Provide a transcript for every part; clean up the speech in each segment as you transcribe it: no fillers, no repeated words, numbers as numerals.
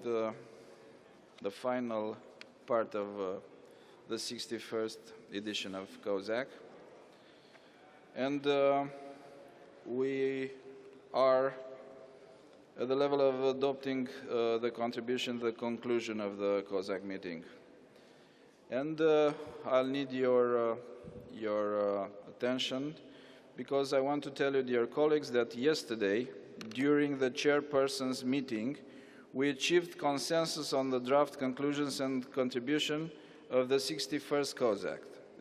the final part of the 61st edition of Cosac. And we are at the level of adopting the contribution to the conclusion of the Cosac meeting. And I'll need your attention, because I want to tell you, dear colleagues, that yesterday, during the chairperson's meeting, we achieved consensus on the draft conclusions and contribution of the 61st Cosac.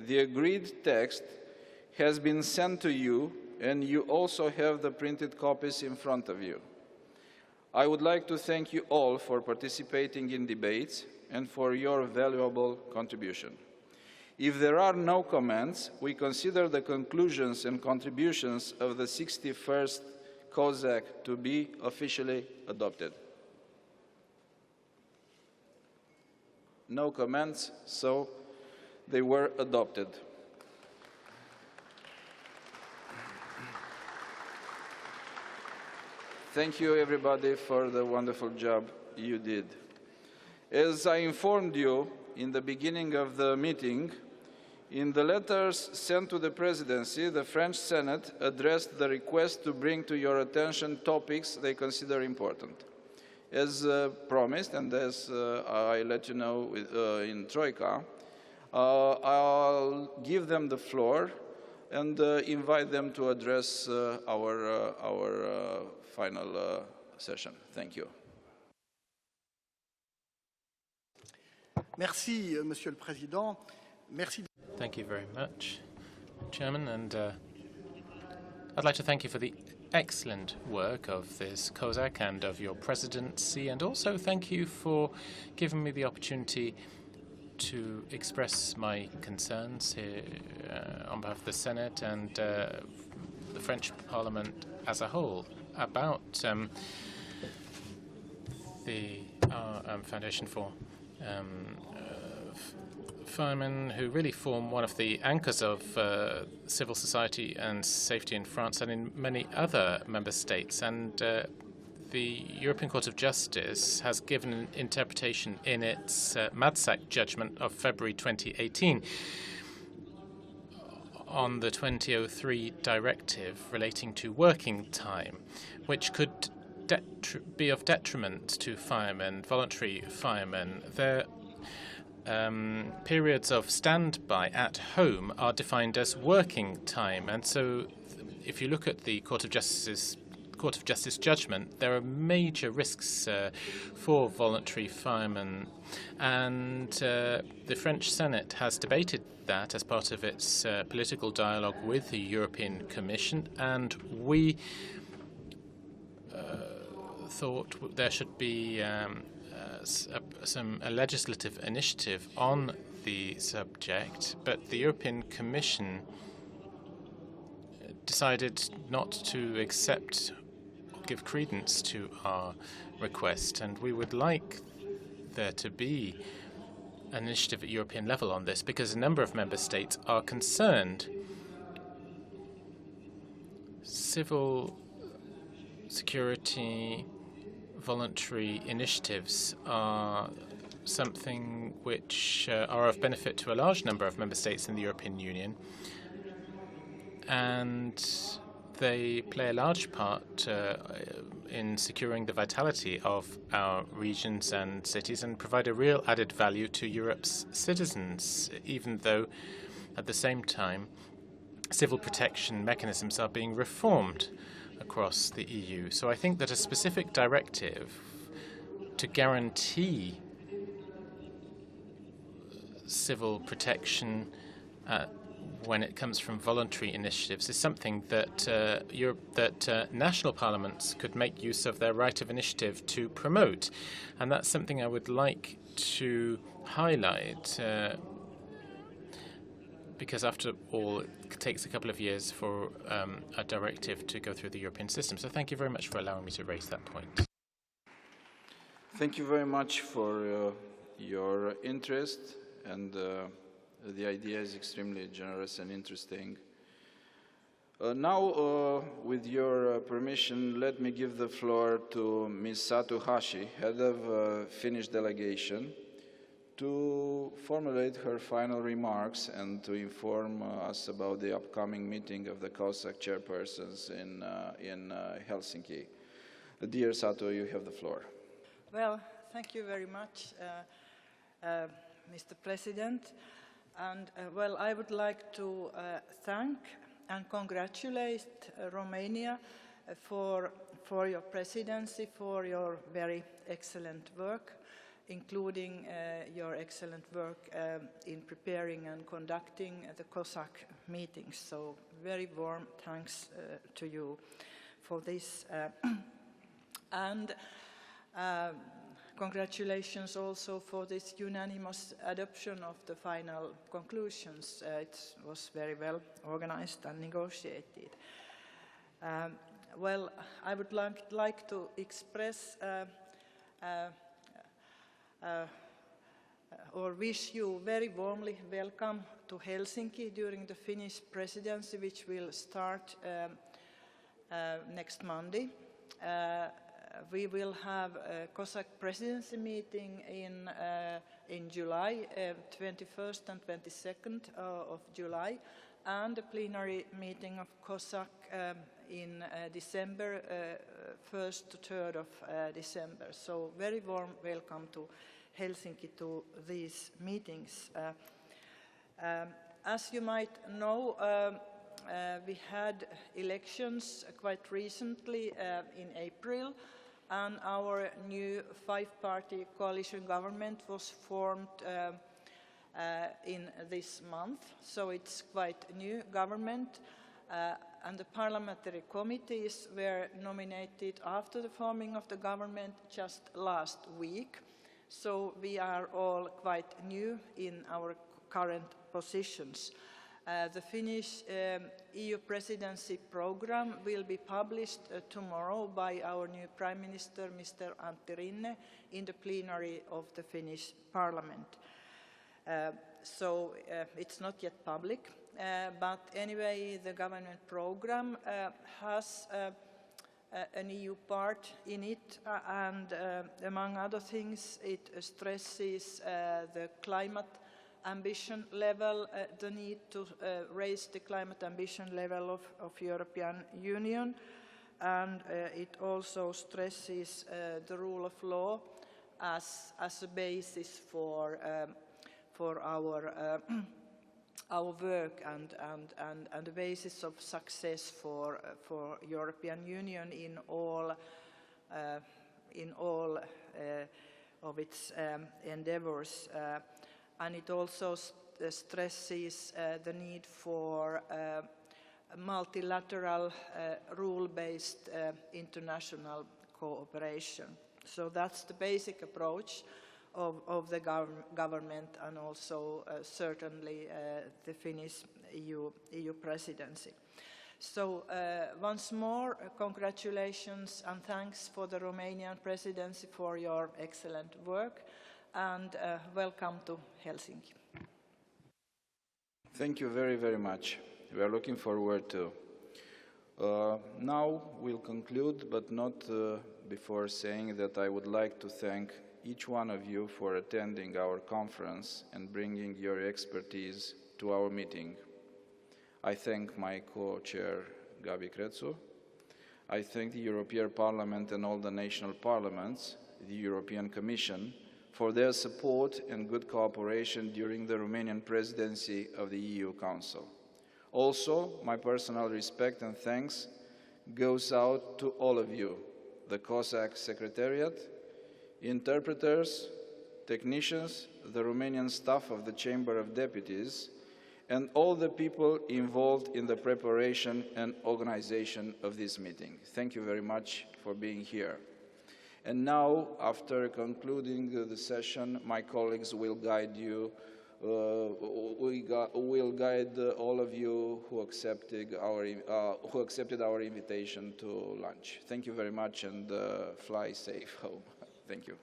The agreed text has been sent to you, and you also have the printed copies in front of you. I would like to thank you all for participating in debates and for your valuable contribution. If there are no comments, we consider the conclusions and contributions of the 61st Cosac to be officially adopted. No comments, so they were adopted. Thank you, everybody, for the wonderful job you did. As I informed you in the beginning of the meeting, in the letters sent to the Presidency, the French Senate addressed the request to bring to your attention topics they consider important. As promised, and as I let you know in Troika, I'll give them the floor and invite them to address our final session. Thank you. Merci, Monsieur le Président. Merci. Thank you very much, Chairman, and I'd like to thank you for the excellent work of this Cosac and of your presidency, and also thank you for giving me the opportunity to express my concerns here on behalf of the Senate and the French Parliament as a whole about the Foundation for Firemen, who really form one of the anchors of civil society and safety in France and in many other member states. And the European Court of Justice has given an interpretation in its Madsac judgment of February 2018 on the 2003 directive relating to working time, which could be of detriment to firemen, voluntary firemen. Their periods of standby at home are defined as working time, and so if you look at the Court of Justice judgment, there are major risks for voluntary firemen, and the French Senate has debated that as part of its political dialogue with the European Commission, and we thought there should be a legislative initiative on the subject, but the European Commission decided not to accept or give credence to our request, and we would like there to be an initiative at European level on this because a number of member states are concerned. Civil security voluntary initiatives are something which are of benefit to a large number of member states in the European Union, and they play a large part in securing the vitality of our regions and cities and provide a real added value to Europe's citizens, even though at the same time civil protection mechanisms are being reformed across the EU. So I think that a specific directive to guarantee civil protection when it comes from voluntary initiatives is something that national parliaments could make use of their right of initiative to promote. And that's something I would like to highlight because after all, it takes a couple of years for a directive to go through the European system. So thank you very much for allowing me to raise that point. Thank you very much for your interest, and the idea is extremely generous and interesting. Now, with your permission, let me give the floor to Ms. Satu Hashi, head of Finnish delegation, to formulate her final remarks and to inform us about the upcoming meeting of the Cosac chairpersons in Helsinki. Dear Satu, you have the floor. Well, thank you very much, Mr. President. And well, I would like to thank and congratulate Romania for your presidency, for your very excellent work, including your excellent work in preparing and conducting the Cosac meetings. So very warm thanks to you for this. And congratulations also for this unanimous adoption of the final conclusions. It was very well organized and negotiated. Well, I would like to express or wish you very warmly welcome to Helsinki during the Finnish presidency, which will start next Monday. We will have a Cosac presidency meeting in July, 21st and 22nd of July, and a plenary meeting of Cosac in December, 1st to 3rd of December. So very warm welcome to Helsinki to these meetings. As you might know, we had elections quite recently in April, and our new five-party coalition government was formed in this month. So it's quite a new government, and the parliamentary committees were nominated after the forming of the government just last week. So we are all quite new in our current positions. The Finnish EU presidency program will be published tomorrow by our new Prime Minister, Mr. Antti Rinne, in the plenary of the Finnish Parliament. So it's not yet public, but anyway, the government program has an EU part in it, and among other things, it stresses the climate ambition level, the need to raise the climate ambition level of European Union, and it also stresses the rule of law as a basis for our work and the basis of success for European Union in all of its endeavors. And it also stresses the need for multilateral, rule-based international cooperation. So that's the basic approach of the government, and also certainly the Finnish EU presidency. So once more, congratulations and thanks for the Romanian presidency for your excellent work, and welcome to Helsinki. Thank you very, very much. We are looking forward to. Now we'll conclude, but not before saying that I would like to thank each one of you for attending our conference and bringing your expertise to our meeting. I thank my co-chair, Gabi Crețu. I thank the European Parliament and all the national parliaments, the European Commission, for their support and good cooperation during the Romanian presidency of the EU Council. Also, my personal respect and thanks goes out to all of you, the Cosac Secretariat, interpreters, technicians, the Romanian staff of the Chamber of Deputies, and all the people involved in the preparation and organization of this meeting. Thank you very much for being here. And now, after concluding the session, my colleagues will guide you, will guide all of you who accepted our invitation to lunch. Thank you very much, and fly safe home. Thank you.